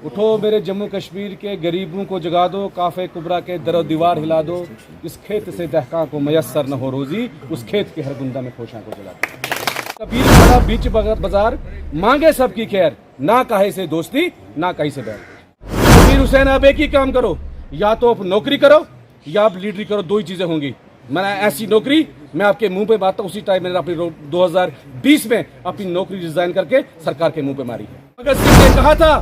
उठो मेरे जम्मू कश्मीर के गरीबों को जगा दो, काफे कुबरा के दरो दीवार हिला दो। इस खेत से दहका को मयसर न हो रोजी, उस खेत के हर गुंदा में खोशा को जला दो। कबीर खड़ा बीच बाजार, मांगे सबकी खैर, ना काहे से दोस्ती ना कहीं से बैर। कबीर हुसैन अब एक ही काम करो, या तो आप नौकरी करो या आप लीडरी करो, दो ही चीजें होंगी। मैंने ऐसी नौकरी, मैं आपके मुंह पे बात, उसी टाइम मैंने अपनी 2020 में अपनी नौकरी रिजाइन करके सरकार के मुंह पे मारी है। भगत सिंह ने कहा था,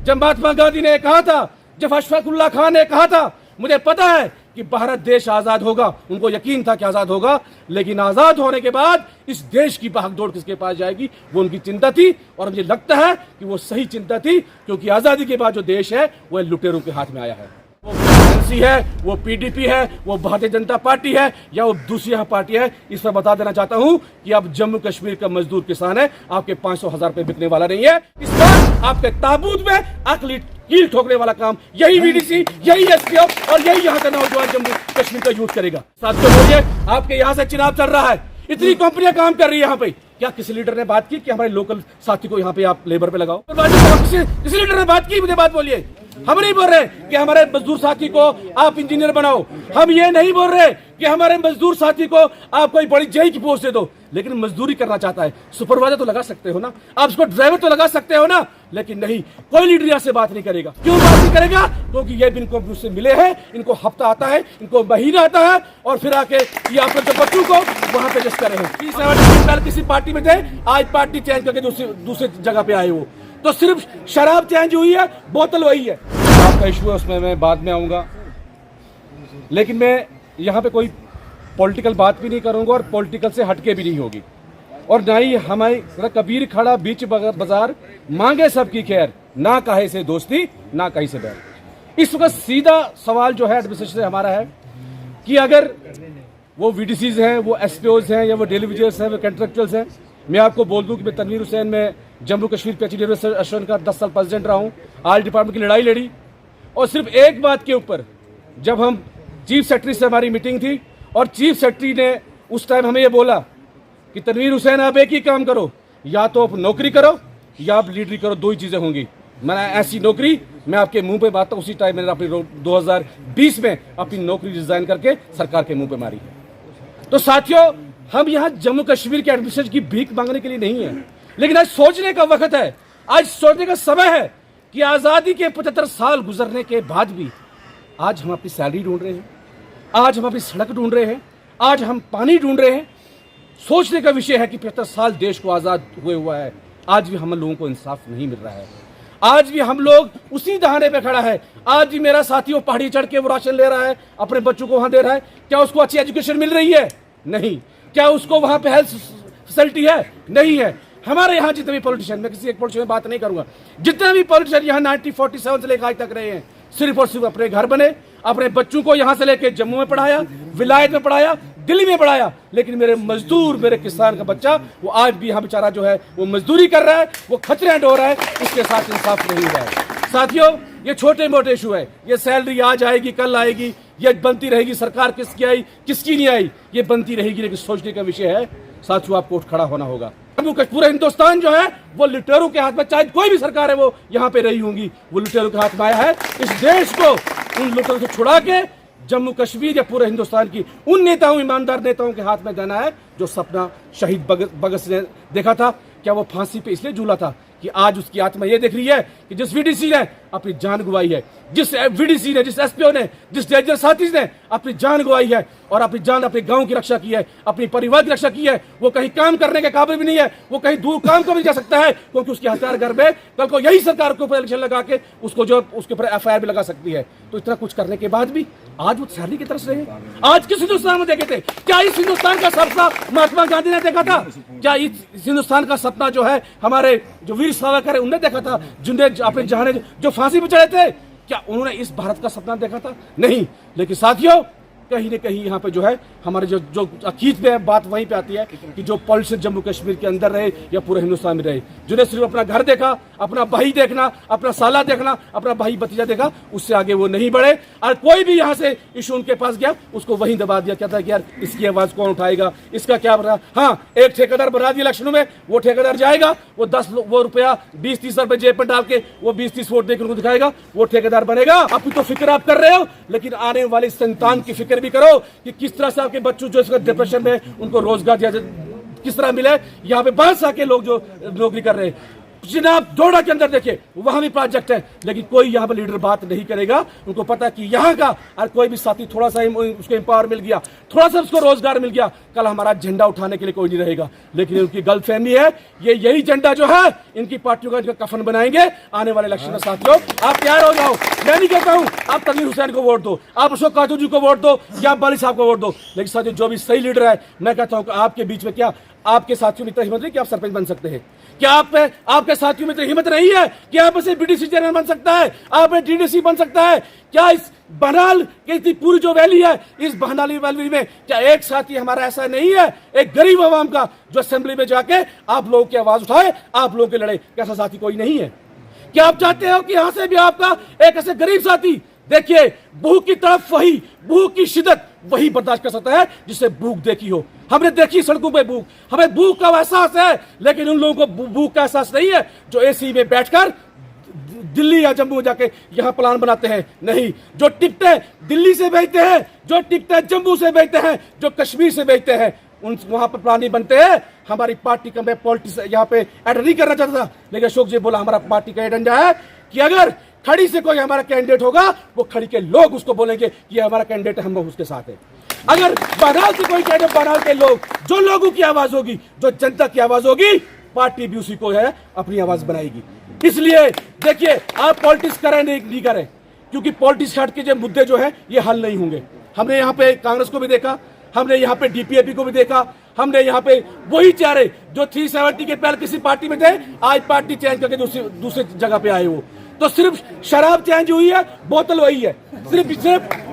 जब महात्मा गांधी ने कहा था, जब अशफाकुल्लाह खान ने कहा था, मुझे पता है कि भारत देश आजाद होगा, उनको यकीन था कि आजाद होगा, लेकिन आजाद होने के बाद इस देश की भागदौड़ किसके पास जाएगी, वो उनकी चिंता थी। और मुझे लगता है कि वो सही चिंता थी, क्योंकि आजादी के बाद जो देश है वो लुटेरों के हाथ में आया है। वो एनसी है, वो पीडीपी है, वो भारतीय जनता पार्टी है, या वो दूसरी पार्टी है। इस पर बता देना चाहता हूं कि आप जम्मू कश्मीर का मजदूर किसान है, आपके 500,000 रुपए बिकने वाला नहीं है। इस बार आपके ताबूत में आखिरी कील ठोकने वाला काम यही वीडीसी, यही एसपीओ और यही यहाँ का नौजवान जम्मू कश्मीर का यूथ करेगा। साथियों बोलिए, आपके यहाँ से चुनाव चल रहा है, इतनी कंपनियां काम कर रही है यहाँ पे, क्या किसी लीडर ने बात की कि हमारे लोकल साथी को यहाँ पे आप लेबर पे लगाओ? किसी लीडर ने बात की? मुझे बात बोलिए। हम नहीं बोल रहे कि हमारे मजदूर साथी को आप इंजीनियर बनाओ, हम ये नहीं बोल रहे कि हमारे मजदूर साथी को आप कोई बड़ी जेई की पोस्ट दे दो, लेकिन मजदूरी करना चाहता है, सुपरवाइजर तो लगा सकते हो ना, आप उसको ड्राइवर तो लगा सकते हो ना, लेकिन नहीं, कोई लीडर यहाँ से बात नहीं करेगा। क्यों बात नहीं करेगा? क्योंकि ये इनको मुझसे मिले हैं, इनको हफ्ता आता है, इनको महीना आता है, और फिर आके ये आपके जो बच्चों को वहां पे जस्ट करे हैं। 30 साल किसी पार्टी में थे, आज पार्टी चेंज करके दूसरी जगह पे आए हो, तो सिर्फ शराब चेंज हुई है, बोतल वही है। आपका इशू है, उसमें मैं बाद में आऊंगा, लेकिन मैं यहाँ पे कोई पॉलिटिकल बात भी नहीं करूंगा और पॉलिटिकल से हटके भी नहीं होगी, और ना ही हमारे कबीर खड़ा बीच बाजार, मांगे सबकी खैर, ना काहे से दोस्ती ना कहीं से बैर। इस वक्त सीधा सवाल जो है एडमिनिस्ट्रेशन से हमारा है कि अगर वो वीडीसीज हैं, वो एसपीओज हैं, या वो डेलीवेजर्स हैं, वो कंट्रेक्चुअल्स हैं, मैं आपको बोल दूं कि मैं तनवीर हुसैन में जम्मू कश्मीर पीएचडी एसोसिएशन का 10 साल प्रेसिडेंट रहा हूं, आल डिपार्टमेंट की लड़ाई लड़ी, और सिर्फ एक बात के ऊपर, जब हम चीफ सेक्रेटरी से हमारी मीटिंग थी और चीफ सेक्रेटरी ने उस टाइम हमें ये बोला कि तनवीर हुसैन आप एक ही काम करो, या तो आप नौकरी करो या आप लीडरी करो, दो ही चीजें होंगी। मैंने ऐसी नौकरी, मैं आपके मुंह पे बात, उसी टाइम मैंने अपनी 2020 में अपनी नौकरी रिजाइन करके सरकार के मुंह पे मारी है। तो साथियों, हम यहाँ जम्मू कश्मीर के एडमिनिस्ट्रेशन की भीख मांगने के लिए नहीं है, लेकिन आज सोचने का वक्त है, आज सोचने का समय है कि आजादी के 75 साल गुजरने के बाद भी आज हम अपनी सैलरी ढूंढ रहे हैं, आज हम अपनी सड़क ढूंढ रहे हैं, आज हम पानी ढूंढ रहे हैं। सोचने का विषय है कि 75 साल देश को आजाद हुए हुआ है, आज भी हम लोगों को इंसाफ नहीं मिल रहा है, आज भी हम लोग उसी दहाने पे खड़ा है। आज भी मेरा साथी वो पहाड़ी चढ़ के वो राशन ले रहा है, अपने बच्चों को वहां दे रहा है, क्या उसको अच्छी एजुकेशन मिल रही है? नहीं। क्या उसको वहां पे हेल्थ फैसिलिटी है? नहीं है। हमारे यहाँ जितने भी पॉलिटिशियन, मैं किसी एक पॉलिटिशियन में बात नहीं करूंगा, जितने भी पॉलिटिशियन यहाँ 1947 से लेकर आज तक रहे हैं, सिर्फ और सिर्फ अपने घर बने, अपने बच्चों को यहाँ से लेकर जम्मू में पढ़ाया, विलायत में पढ़ाया, दिल्ली में पढ़ाया, लेकिन मेरे मजदूर, मेरे किसान का बच्चा वो आज भी यहाँ बेचारा जो है वो मजदूरी कर रहा है, वो खचरे ढो रहा है, इसके साथ इंसाफ नहीं हुआ है। साथियों, ये छोटे मोटे इशू है, ये सैलरी आज आएगी कल आएगी, ये बनती रहेगी, सरकार किसकी आई किसकी नहीं आई ये बनती रहेगी, लेकिन सोचने का विषय है साथियों, आपको उठ खड़ा होना होगा। पूरा हिंदुस्तान जो है वो लुटेरों के हाथ में, चाहे कोई भी सरकार है वो यहाँ पे रही होंगी, वो लुटेरों के हाथ में आया है। इस देश को उन लुटेरों से छुड़ा के जम्मू कश्मीर या पूरे हिंदुस्तान की उन नेताओं, ईमानदार नेताओं के हाथ में देना है जो सपना शहीद भगत सिंह ने देखा था। क्या वो फांसी पे इसलिए झूला था कि आज उसकी आत्मा ये देख रही है कि जिस वीडीसी ने अपनी जान गंवाई है, जिस वीडीसी ने, जिस एसपीओ ने, जिस डेंजर साथी ने अपनी जान गंवाई है और अपनी जान अपने गांव की रक्षा की है, अपनी परिवार की रक्षा की है, वो कहीं काम करने के काबिल भी नहीं है, वो कहीं दूर काम को भी जा सकता है, क्योंकि उसके हथियार घर में कल को यही सरकार के ऊपर इलेक्शन लगा के उसको जो उसके ऊपर एफआईआर भी लगा सकती है। तो इतना कुछ करने के बाद भी आज वो सैलरी की तरफ रहे। आज किस हिंदुस्तान में देखे थे? क्या इस हिंदुस्तान का सपना महात्मा गांधी ने देखा था? क्या इस हिंदुस्तान का सपना जो है हमारे जो वीर सावरकर है उनने देखा था, जिन्हें अपने जहां जो फांसी पे चढ़े थे? क्या उन्होंने इस भारत का सपना देखा था? नहीं। लेकिन साथियों, कहीं ना कहीं यहाँ पे जो है हमारे जो जो अकीद पे है, बात वहीं पे आती है कि जो पॉलिटिशियन जम्मू कश्मीर के अंदर रहे या पूरे हिंदुस्तान में रहे, जिन्हें सिर्फ अपना घर देखा, अपना भाई देखना, अपना साला देखना, अपना भाई भतीजा देखा, उससे आगे वो नहीं बढ़े। और कोई भी यहाँ से इशू उनके पास गया, उसको वहीं दबा दिया, कहता है कि यार इसकी आवाज कौन उठाएगा, इसका क्या बना। हाँ, एक ठेकेदार बना दिया इलेक्शनों में, वो ठेकेदार जाएगा, वो 10 वो रुपया 20-30 रुपए जेब पर डाल के वो 20-30 वोट देकर उनको दिखाएगा, वो ठेकेदार बनेगा। अब तो फिक्र आप कर रहे हो, लेकिन आने वाले संतान की फिक्र भी करो कि किस तरह से आपके बच्चों जो इसका डिप्रेशन में, उनको रोजगार दिया किस तरह मिले। यहाँ पे 5 साल के लोग जो नौकरी कर रहे हैं, जनाब डोडा के अंदर देखिए, वहां भी प्रोजेक्ट है, लेकिन कोई यहाँ पर लीडर बात नहीं करेगा। उनको पता कि यहाँ का और कोई भी साथी थोड़ा सा उसको एम्पावर मिल गया, थोड़ा सा उसको रोजगार मिल गया, कल हमारा झंडा उठाने के लिए कोई नहीं रहेगा। लेकिन उनकी गलतफहमी है, ये यही झंडा जो है इनकी पार्टियों का इनका कफन बनाएंगे आने वाले इलेक्शन में। साथियों, आप तैयार हो जाओ। मैं नहीं कहता हूं आप तनवीर हुसैन को वोट दो, आप अशोक काजू जी को वोट दो या आप बाली साहब को वोट दो, लेकिन साथियों जो भी सही लीडर है, मैं कहता हूं कि आपके बीच में क्या आपके साथियों में इतना हिम्मत नहीं कि आप सरपंच बन सकते हैं? क्या आपके साथियों में इतनी हिम्मत नहीं है कि आप ऐसे बीडीसी चेयरमैन बन सकता है, आप डीडीसी बन सकता है? क्या इस बहनाल की पूरी जो वैली है, इस बहनाली वैली में क्या एक साथी हमारा ऐसा नहीं है, एक गरीब आवाम का, जो असेंबली में जाके आप लोगों की आवाज उठाए, आप लोगों के लड़े? कैसा साथी कोई नहीं है? क्या आप चाहते हो कि यहां से भी आपका एक ऐसे गरीब साथी? देखिए, भूख की तरफ वही, भूख की शिद्दत वही बर्दाश्त कर सकता है जिससे भूख देखी हो। हमने देखी सड़कों पे भूख, हमें भूख का एहसास है, लेकिन उन लोगों को भूख का एहसास नहीं है जो एसी में बैठकर दिल्ली या जम्मू जाके यहाँ प्लान बनाते हैं। नहीं, जो टिकटें दिल्ली से भेजते हैं, जो टिकटें जम्मू से भेजते हैं, जो कश्मीर से भेजते हैं, उन वहां पर प्लान नहीं बनते हैं। हमारी पार्टी का, मैं पॉलिटिक्स यहाँ पे एड नहीं करना चाहता था, लेकिन अशोक जी बोला हमारा पार्टी का एजेंडा है कि अगर खड़ी से कोई हमारा कैंडिडेट होगा, वो खड़ी के लोग उसको बोलेंगे कि हमारा कैंडिडेट है, हम उसके साथ है। अगर बहरहाल से कोई कैंडिडेट, बहरहाल के लोग, जो लोगों की आवाज होगी, जो जनता की आवाज होगी, पार्टी भी उसी को है अपनी आवाज बनाएगी। इसलिए देखिए, आप पॉलिटिक्स करें नहीं करें, क्योंकि पॉलिटिक्स हट के जो मुद्दे जो है ये हल नहीं होंगे। हमने यहाँ पे कांग्रेस को भी देखा, हमने यहाँ पे डीपीएपी को भी देखा, हमने यहाँ पे वही चेहरे जो 370 के पहले किसी पार्टी में थे, आज पार्टी चेंज करके दूसरी जगह पे आए। वो तो सिर्फ शराब चेंज हुई है, बोतल वही है, सिर्फ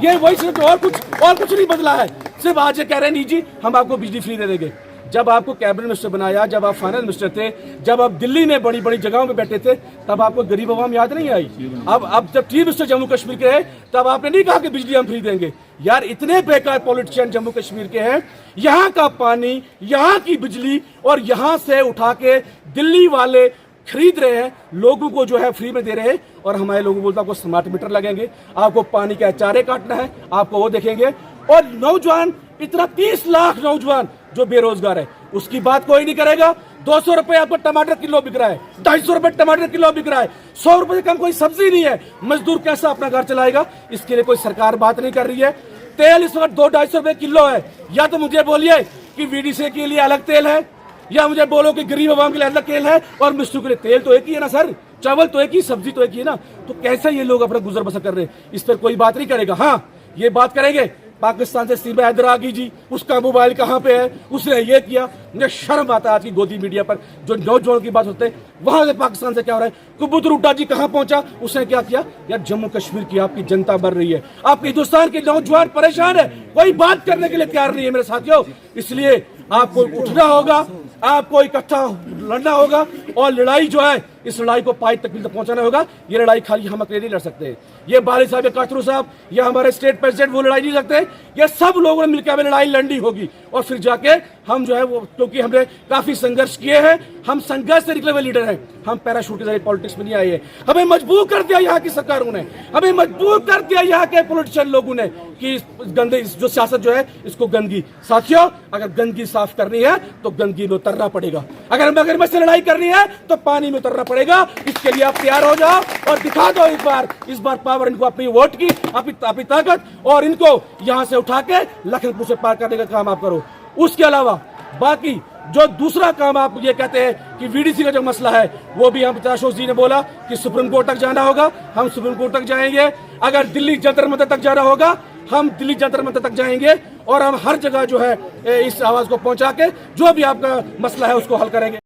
ये वही, सिर्फ और कुछ नहीं बदला है। सिर्फ आज ये कह रहे हैं नहीं जी हम आपको बिजली फ्री दे देंगे। जब आपको कैबिनेट मिनिस्टर बनाया, जब आप फाइनेंस मिनिस्टर थे, जब आप दिल्ली में बड़ी बड़ी जगहों में बैठे थे, तब आपको गरीब आवाम याद नहीं आई? अब जब चीफ मिनिस्टर जम्मू कश्मीर के रहे, तब आपने नहीं कहा कि बिजली हम फ्री देंगे। यार, इतने बेकार पॉलिटिशियन जम्मू कश्मीर के हैं, यहाँ का पानी, यहाँ की बिजली और यहाँ से उठा के दिल्ली वाले खरीद रहे हैं, लोगों को जो है फ्री में दे रहे हैं। और हमारे लोगों को बोलते आपको स्मार्ट मीटर लगेंगे, आपको पानी का चारे काटना है, आपको वो देखेंगे। और नौजवान, इतना 30 लाख नौजवान जो बेरोजगार है, उसकी बात कोई नहीं करेगा। 200 रुपए आपको टमाटर किलो बिक रहा है, 250 रुपए टमाटर किलो बिक रहा है, 100 रुपए से कम कोई सब्जी नहीं है। मजदूर कैसा अपना घर चलाएगा? इसके लिए कोई सरकार बात नहीं कर रही है। तेल इस वक्त 200-250 रुपए किलो है। या तो मुझे बोलिए कि वीडीसी के लिए अलग तेल है, या मुझे बोलो कि गरीब आवाम के लिए अलग तेल है, और मिस्टू के लिए तेल तो एक ही है ना सर, चावल तो एक ही, सब्जी तो एक ही है ना। तो कैसे ये लोग अपना गुजर बसर कर रहे हैं? इस पर कोई बात नहीं करेगा। हाँ, ये बात करेंगे पाकिस्तान से सीमा हैदराबादी जी, उसका मोबाइल कहाँ पे है, उसने ये किया। मुझे शर्म आता है आज की गोदी मीडिया पर जो नौजवानों की बात होते हैं, वहां से पाकिस्तान से क्या हो रहा है। कबूतर उड्डा जी कहाँ पहुंचा, उसने क्या किया? यार, जम्मू कश्मीर की आपकी जनता मर रही है, आपके हिंदुस्तान के नौजवान परेशान है, कोई बात करने के लिए तैयार नहीं है मेरे साथियों। इसलिए आपको उठना होगा, आपको इकट्ठा लड़ना होगा, और लड़ाई जो है, इस लड़ाई को पाई तक पहुंचाना होगा। ये लड़ाई खाली हम अकेले नहीं लड़ सकते। ये बाली साहब, कातरू साहब, या हमारे स्टेट प्रेसिडेंट वो लड़ाई नहीं सकते। ये सब लोगों ने मिलकर हमें लड़ाई लड़नी होगी, और फिर जाके हम जो है वो, क्योंकि हमने काफी संघर्ष किए हैं, हम संघर्ष से निकले हुए लीडर हैं, हम पैराशूट के जरिए पॉलिटिक्स में नहीं आए हैं। हमें मजबूर कर दिया यहाँ की सरकारों ने, हमें मजबूर कर दिया यहाँ के पॉलिटिशियन लोगों ने कि गंदे जो सियासत जो है इसको गंदगी। साथियों, अगर गंदगी साफ करनी है तो गंदगी में उतरना पड़ेगा। अगर मगरमच्छ से लड़ाई करनी है तो पानी में उतरना पड़ेगा। इसके लिए आप तैयार हो जाओ और दिखा दो इस बार पावर इनको, अपनी वोट की, अपनी ताकत, और इनको यहाँ से उठा के लखनपुर से पार करने का काम आप करो। उसके अलावा बाकी जो दूसरा काम आप ये कहते हैं कि वीडीसी का जो मसला है, वो भी हम अशोक जी ने बोला कि सुप्रीम कोर्ट तक जाना होगा, हम सुप्रीम कोर्ट तक जाएंगे। अगर दिल्ली जंतर मंतर तक जाना होगा, हम दिल्ली जंतर मंतर तक जाएंगे, और हम हर जगह जो है इस आवाज को पहुंचा के जो भी आपका मसला है उसको हल करेंगे।